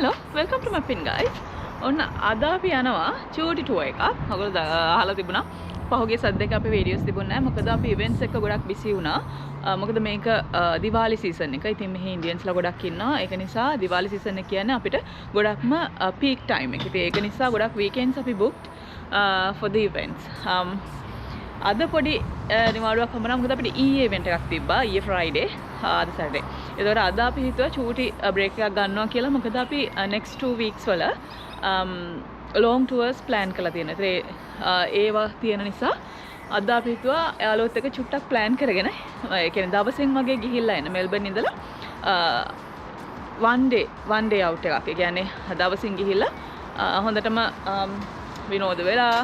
Hello, welcome to MapPin guys. ඔන්න අද අපි යනවා චූටි ටුවර් එකක්. ඔයගොල්ලෝ අහලා තිබුණා. පහුගිය සත් දෙක අපේ වීඩියෝස් තිබුණේ නැහැ. මොකද අපි ඉවෙන්ට්ස් එක ගොඩක් බිසි වුණා. මොකද මේක දිවාලි සීසන් එක. ඉතින් මෙහි ඉන්දියන්ස්ලා ගොඩක් ඉන්නවා. ඒක නිසා දිවාලි සීසන් එක කියන්නේ අපිට ගොඩක්ම පීක් ටයිම් එක. ඉතින් ඒක නිසා ගොඩක් වීකෙන්ඩ්ස් අපි booked for the events. අද පොඩි නිවාඩුවක් හම්බුණා. මොකද අපිට ඊයේ ඉවෙන්ට් එකක් තිබ්බා. ඊයේ ෆ්‍රයිඩේ අද සැටර්ඩේ. ඒතකොට අද අපි හිතුවා චූටි බ්‍රේක් එකක් ගන්නවා කියලා. මොකද අපි next 2 weeks වල long tours plan කරලා තියෙනවා. ඒවා තියෙන නිසා අද අපි හිතුවා යාළුවොත් එක්ක චුට්ටක් plan කරගෙන ඒ කියන්නේ දවසින් වගේ ගිහිල්ලා එන්න මෙල්බන් ඉඳලා one day out එකක්. ඒ කියන්නේ දවසින් ගිහිල්ලා හොඳටම විනෝද වෙලා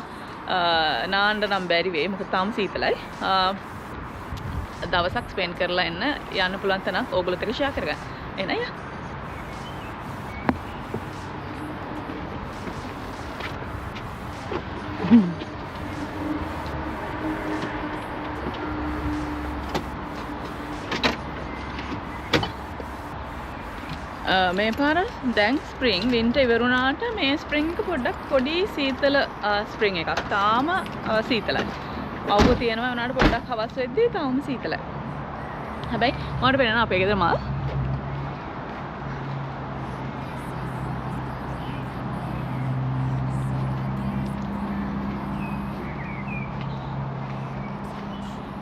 නාන්න නම් බැරි වෙයි. මොකද තාම සීතලයි. දවසක් ස්පෙන්ඩ් කරලා යන්න පුළුවන් තැනක් ඕගොල්ලොත් එක්ක ෂෙයා කරගන්න. එන අය. මේ පාර දැන් ස්ප්‍රින්ග් වින්ටර් ඉවරුණාට මේ ස්ප්‍රින්ග් එක පොඩ්ඩක් පොඩි සීතල ස්ප්‍රින්ග් එකක්. තාම සීතලයි. අවුව තියෙනවා වුණාට පොඩ්ඩක් හවස් වෙද්දී තාම සීතලයි. හැබැයි මට පේනවා අපේ ගෙදර මල්.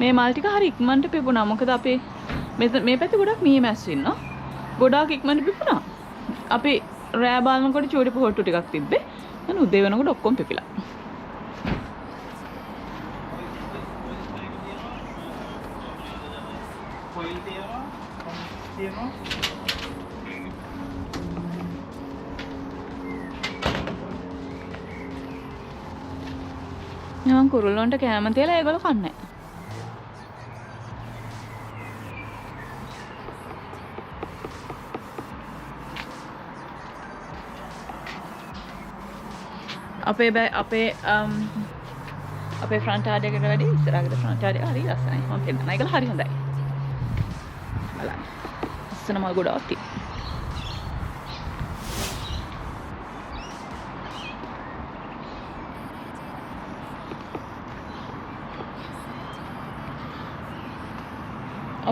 මේ මල් ටික හරි ඉක්මනට පිපුණා. මොකද අපේ මේ පැත්තේ ගොඩක් මීමැස්සු ඉන්නවා. ගොඩාක් ඉක්මනට පිපුණා. අපි රෑ බලනකොට චූටි පොහොට්ටු ටිකක් තිබ්බේ. මම උදේ වෙනකොට ඔක්කොම පිපිලා. මම කුරුල්ලන්ට කෑම තියලා ඒගොල්ලෝ කන්නේ නැහැ. අපේ ෆ්‍රන්ට් ආඩ් එකට වැඩි ඉස්සරහට ෆ්‍රන්ට් ආඩ් එක හරි ලස්සනයි. මම පෙන්නන එක හරි හොඳයි. බලන්න. ලස්සන මල් ගොඩාක් තියෙනවා.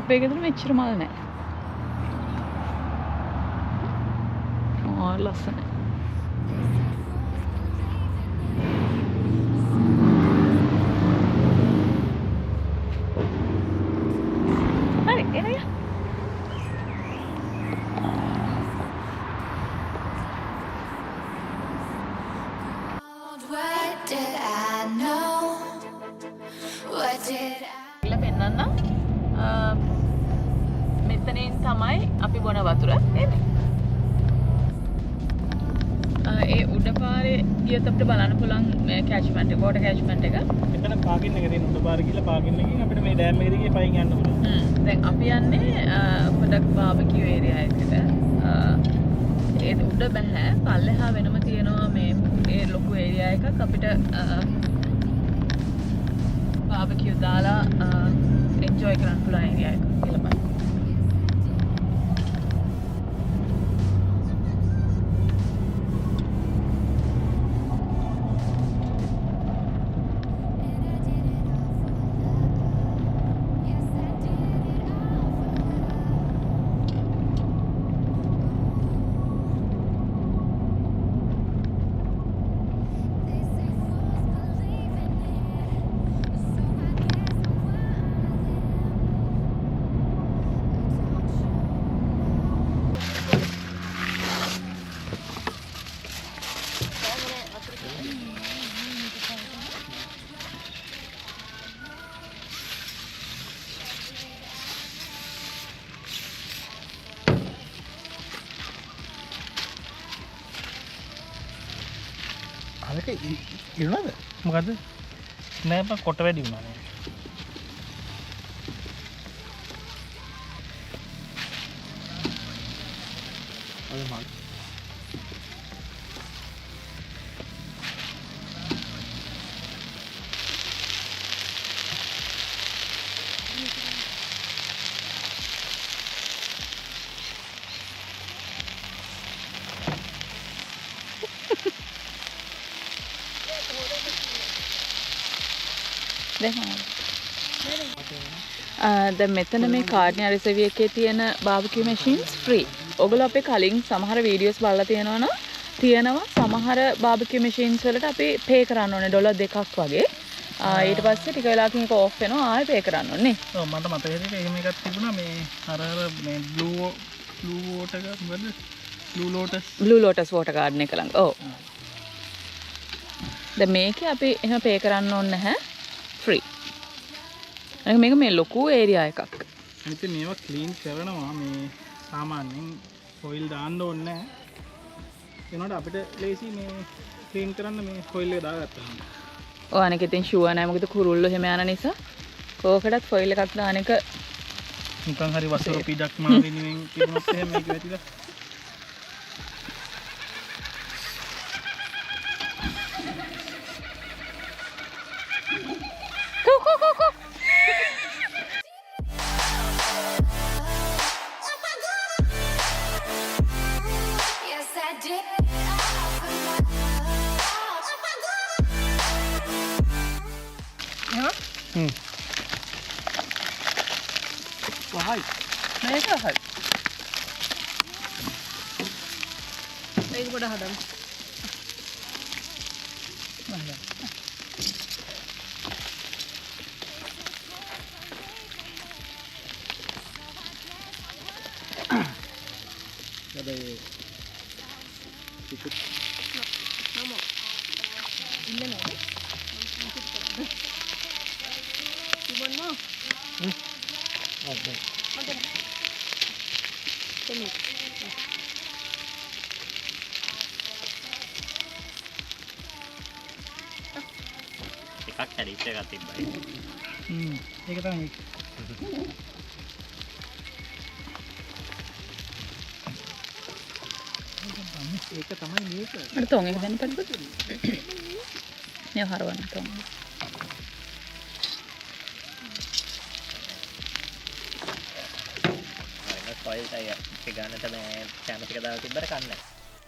අපේ ගෙදර මෙච්චර මල් නැහැ. ලස්සනයි. මෙතනින් තමයි අපි බොන වතුර එන්නේ. ඒ උඩ පාරේ ගියත් අපිට බලන්න පුළුවන් මේ කැච්මන්ට් එක, වෝටර් කැච්මන්ට් එක. මෙතන පාකින් එක තියෙන උඩ පාරේ ගිහලා පාකින් එකකින් අපිට මේ ඩෑම් එකට ගිහින් පයින් යන්න පුළුවන්. දැන් අපි යන්නේ පොඩක් බාබකියු ඒරියා එකට. ඒ උඩ බෑ. පල්ලෙහා වෙනම තියෙනවා මේ ලොකු ඒරියා එකක් අපිට බාබකියු දාලා එන්ජොයි කරන්න පුළුවන් ඒරියා එකක් කියලා බලන්න. අරක ඉරුණාද? මොකද්ද? නෑ බං කොට වැඩි වුණා නේ. අද මල්. දැන් මෙතන මේ කාර්නියා රිසර්ව් එකේ තියෙන බාබකියු මැෂින්ස් ෆ්‍රී. ඔයගොල්ලෝ අපේ කලින් සමහර වීඩියෝස් බලලා තියෙනවා නම් තියෙනවා සමහර බාබකියු මැෂින්ස් වලට අපි පේ කරන්න ඕනේ ඩොලර් 2ක් වගේ. ඊට පස්සේ ටික වෙලාවකින් ඒක ඕෆ් වෙනවා ආයෙ පේ කරන්න ඕනේ. ඔව් මට මතක හිටියේ එහෙම එකක් තිබුණා මේ අර මේ බ්ලූ වෝටර් එක මොකද? බ්ලූ ලෝටස් වෝටර් ගාඩන් එක ළඟ. ඔව්. දැන් මේකේ අපි එහෙම පේ කරන්න ඕනේ නැහැ. ෆ්‍රී. මේක මේ ලොකු ඒරියා එකක්. අනිත් මේවා ක්ලීන් කරනවා මේ සාමාන්‍යයෙන් ඔයිල් දාන්න ඕනේ නැහැ. ඒනොට අපිට ලේසි මේ ක්ලීන් කරන්න මේ ඔයිල් එක දාගත්තා. ඔව් අනික ඉතින් ෂුවර් නැහැ මොකද කුරුල්ලෝ එහෙම යන නිසා කෝකටත් ෆොයිල් එකක් දාන එක නිකන් හරි වසර පීඩක් මාවිනින් තිබුණොත් එහෙම මේක වැටිලා වහයි. මේක වහයි. මේක පොඩ හදමු. එකක් හැදිච්ච එකක් තිබ්බයි. ඒක තමයි. ඒක තමයි මේක. අර තෝන් එක දැන් පඩපොත්. නේ හරවන්න තෝන්. ෆයිල් එක ගන්න තමයි කැමති එක දාලා තිබ්බට කන්නේ.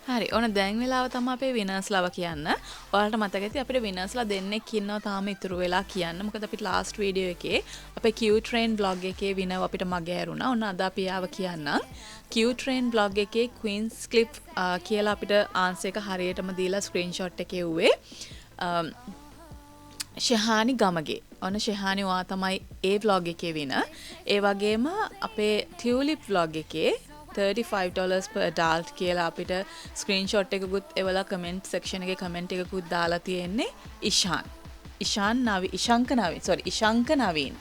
හරි ඕන දැන් වෙලාව තමයි අපේ විනර්ස්ලාව කියන්න. ඔයාලට මතක ඇති අපිට විනර්ස්ලා දෙන්නෙක් ඉන්නවා තාම ඉතුරු වෙලා කියන්න. මොකද අපිට ලාස්ට් වීඩියෝ එකේ අපේ Q train blog එකේ විනර් අපිට මග ඇරුණා. ඔන්න අද අපි ආව කියන්නම්. Q train blog එකේ Queen's Clip කියලා අපිට ආන්සර් එක හරියටම දීලා ස්ක්‍රීන්ෂොට් එකේ උවේ. ශහානි ගමගේ. ඔන්න ශහානි ඔයා තමයි ඒ vlog එකේ විනර්. ඒ වගේම අපේ Tulip vlog එකේ $35 per adult කියලා අපිට ස්ක්‍රීන්ෂොට් එකකුත් එවලා කමෙන්ට් සෙක්ෂන් එකේ කමෙන්ට් එකකුත් දාලා තියෙන්නේ ඉෂාන් නවීන්.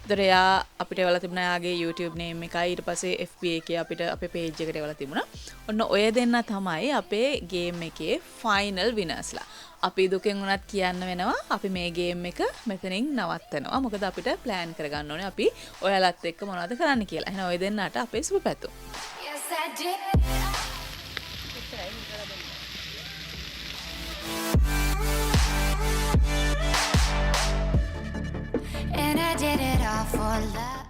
ඒතර එයා අපිට එවලා තිබුණා එයාගේ YouTube name එකයි ඊට පස්සේ FB එකේ අපිට අපේ page එකට එවලා තිබුණා. ඔන්න ඔය දෙන්න තමයි අපේ game එකේ final winnersලා. අපි දුකෙන් උනත් කියන්න වෙනවා අපි මේ ගේම් එක මෙතනින් නවත්තනවා. මොකද අපිට ප්ලෑන් කරගන්න ඕනේ අපි ඔයාලත් එක්ක මොනවද කරන්න කියලා. එහෙනම් ඔය දෙන්නට අපේ සුබ පැතුම්. And I did it all for love.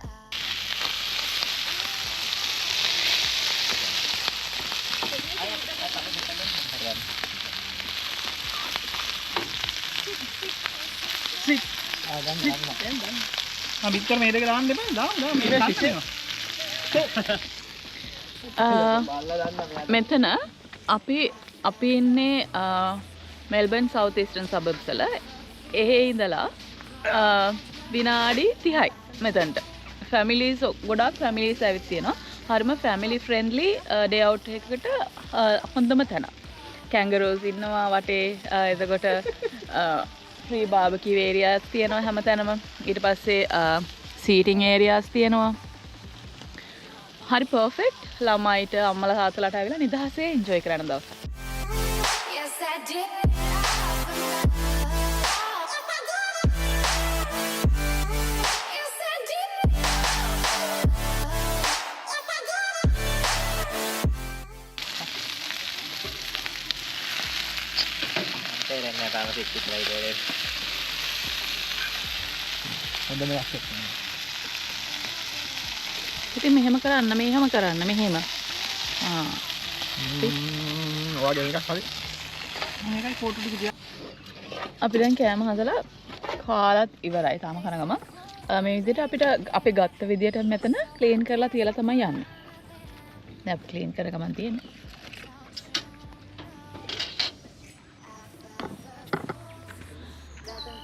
බිත්තර මේ දෙක දාන්න එපා. දාමු මේක මෙතන අපි ඉන්නේ මෙල්බන් සවුත් ඊස්ටර්න් සබර්බ්ස් වල. එහෙ ඉඳලා විනාඩි 30යි මෙතනට. ෆැමිලිස් ගොඩාක් ෆැමිලිස් ඇවිත් තියෙනවා. හරිම ෆැමිලි ෆ්‍රෙන්ඩ්ලි ඩේ අවුට් එකකට හොඳම තැන. කැන්ගරෝස් ඉන්නවා වටේ. එතකොට ෆ්‍රී බාබකියු ඒරියාස් තියෙනවා හැමතැනම. ඊට පස්සේ සීටින් ඒරියාස් තියෙනවා. හරි පර්ෆෙක්ට් ළමයිට අම්මලා තාත්තලාට ආවිලා නිදහසේ එන්ජොයි කරන්න දවසක්. Yes, I did. Yes, I did. තේරෙන්නේ නැහැ තාම පිටිත් ලයිදේ. හොඳ මේක. ඉතින් මෙහෙම කරන්න මෙහෙම. ඔයාගේ එකක් හරි. මේකයි ෆෝටෝ ටික දිහා. අපි දැන් කෑම හදලා කාලත් ඉවරයි තාම කනගම. මේ විදිහට අපිට අපි ගත්ත විදිහට මෙතන ක්ලීන් කරලා තියලා තමයි යන්නේ. දැන් අපි ක්ලීන් කර ගමන් තියෙන්නේ.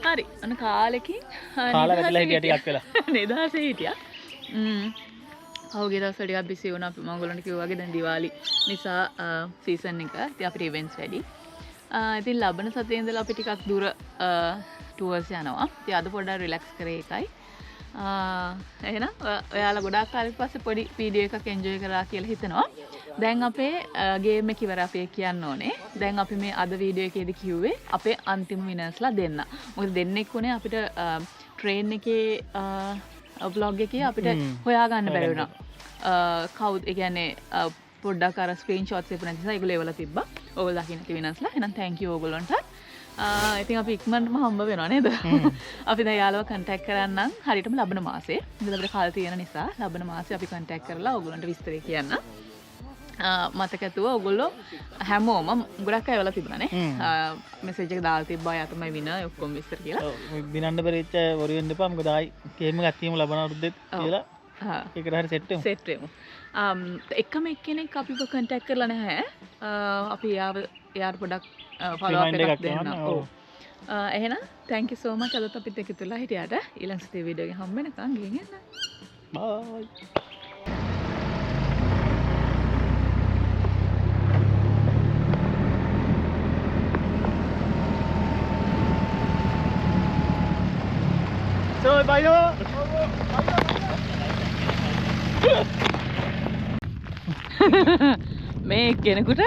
හරි අන්න කාලෙකින් කාලා වැටලා හිටියා ටිකක් වෙලා. නිදහසේ හිටියා. පහුගිය දවස්වල ටිකක් බිසි වුණා. අපි මංගලන්ට කිව්වා වගේ දැන් දිවාලි නිසා සීසන් එක. ඉතින් අපිට ඉවෙන්ට්ස් වැඩි. ඉතින් ලබන සතියේ ඉඳලා අපි ටිකක් දුර ටුවර්ස් යනවා. ඉතින් අද පොඩ්ඩක් රිලැක්ස් කරේ එකයි. එහෙනම් ඔයාලා ගොඩාක් කාලෙක පස්සේ පොඩි වීඩියෝ එකක් එන්ජොයි කරා කියලා හිතනවා. දැන් අපේ ගේම් එක ඉවර අපි කියන්න ඕනේ. දැන් අපි මේ අද වීඩියෝ එකේදී කිව්වේ අපේ අන්තිම විනර්ස්ලා දෙන්න. මොකද දෙන්නෙක් උනේ අපිට ට්‍රේන් එකේ vlog එකේ අපිට හොයාගන්න බැරි වුණා. කවුද ඒ කියන්නේ පොඩ්ඩක් අර ස්ක්‍රීන්ෂොට්ස් එක නැති නිසා ඒගොල්ලෝ ඒවල තිබ්බා. ඕගොල්ලෝ දකින්න තියෙන විනර්ස්ලා. එහෙනම් thank you ඕගොල්ලන්ට. ඉතින් අපි ඉක්මනටම හම්බ වෙනවා නේද? අපි දැන් යාළුවා කන්ටැක්ට් කරන්නම් හරියටම ලබන මාසේ. ඉතින් අපිට කාල තියෙන නිසා ලබන මාසේ අපි කන්ටැක්ට් කරලා ඕගොල්ලන්ට විස්තරය කියන්න. මතක ඇතුව ඕගොල්ලෝ හැමෝම ගොඩක් අය වෙලා තිබුණානේ. මෙසේජ් එක දාලා තිබ්බා යා තමයි විනර් ඔක්කොම විස්තර කියලා. ඔව් බිනන්න බැරිච්ච වරු වෙන්න එපා. මොකද ආයි ගේම් එකක් තියමු ලබන අවුරුද්දෙත් කියලා. ඒකට හරි සෙට් වෙමු. සෙට් වෙමු. එකම එක්කෙනෙක් අපිව කන්ටැක්ට් කරලා නැහැ. අපි යාට පොඩක් ෆලෝ අප් එකක් දෙන්න. ඔව්. එහෙනම් thank you so much අදත් අපිත් එක්ක ඉතුරුලා හිටියට. ඊළඟ සතියේ වීඩියෝ එකෙන් හම්බ වෙනකන් ගිහින් එන්න. බයි. So, bayo. මේ කෙනෙකුට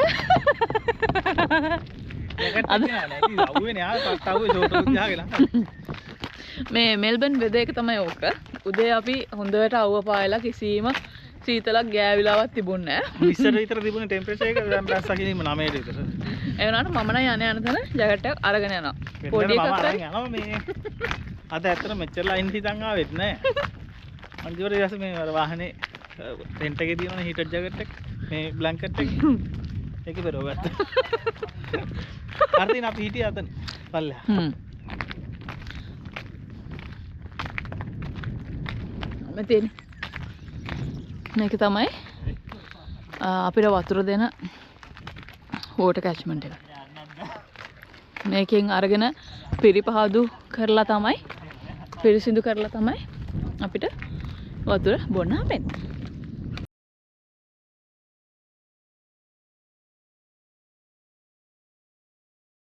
මේ මෙල්බන් වෙද එක තමයි ඕක. උදේ අපි හොඳට අවුව පායලා කිසිම සීතලක් ගෑවිලාවක් තිබුණේ නැහැ. ඉස්සර විතර තිබුණ ටෙම්පරේචර් එක දැන් ප්ලස් අකිරීම 9ට විතර. ඒ වුණාට මම නම් යන තැන ජැකට් එකක් අරගෙන යනවා. පොඩි එකක් අරගෙන යනවා මේ. අද ඇත්තට මෙච්චර ලයින් හිතන් ආවෙත් නෑ. අන්තිමට ඊට මේ අර වාහනේ රෙන්ට් එකේ තියෙනවනේ හීටර් ජැකට් එක මේ බ්ලැන්කට් එක. ඒක බරව ගත්තා. හරිද අපි හිටියා අතන පල්ලෙහා. මෙතන මේක තමයි අපිට වතුර දෙන වෝටර් කැච්මන්ට් එක. මේකෙන් අරගෙන පිරිපහදු කරලා තමයි පිරිසිදු කරලා තමයි අපිට වතුර බොන්න හම්බෙන්නේ.